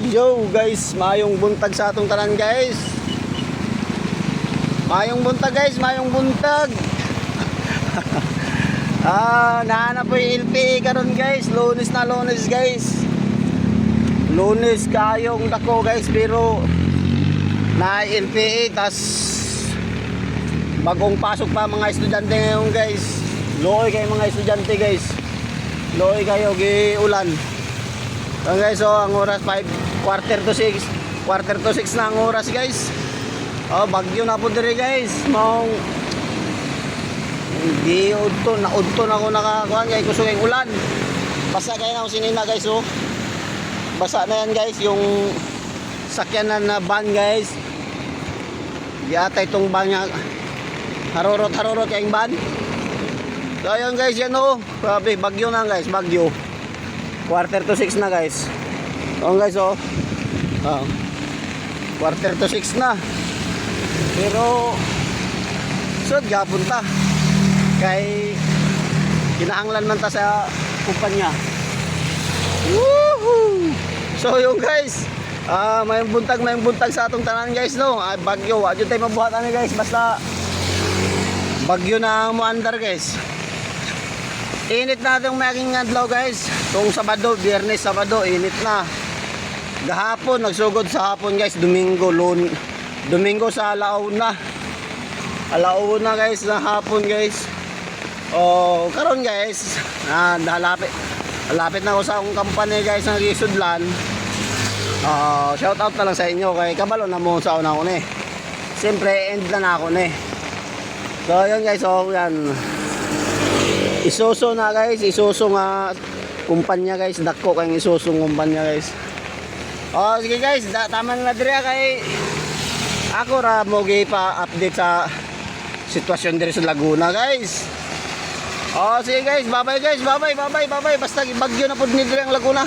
Yo guys, mayong buntag sa atong tanan guys. Mayong buntag guys, mayong buntag. Nahanap po yung LPA karon guys. Lunes na lunes guys. Lunes kayong dako guys, pero na LPA tas bagong pasok pa mga estudyante ngayon guys. Looy kayo mga estudyante guys. Looy kayo giulan. So guys, so ang oras quarter to 6 na ang oras guys. Bagyo na po dire guys. Maong hindi udto na ako nakakuan kay kusog ang ulan. Basa kay na sinina guys oh. Basa na yan guys yung sakyanan na van guys. Yata itong van niya harurot kayong van. So ayun guys, yan oh. Grabe, bagyo na guys, bagyo. Quarter to 6 na guys. So guys oh. Quarter to 6 na. Pero sud gapon ta. Kay kinaanglan man ta sa kumpanya. Woohoo! So yung guys, may buntag sa atong tanan guys no. Bagyo, wa jud tay mabuhat ani guys, basta bagyo na mo andar guys. Init na itong maging adlaw guys. Kung Sabado, Biyernes, Sabado, init na. Gahapon, nagsugod sa hapon guys. Domingo sa alauna. Alauna guys, na hapon guys. Karon guys, malapit na ako sa akong company guys, ng Gisudlan. Shout out na lang sa inyo kay kabalo na mo sa una ko ni. Siyempre, end na ako ni. So, yun guys, yan. Isuso na guys, isuso nga kumpanya guys, dako kay isuso kumpanya guys. Sige guys, tama na dire kay ako ra mo pa update sa sitwasyon dire sa Laguna guys. Sige guys, bye bye guys, bye bye. Basta bagyo na pud ni dire ang Laguna.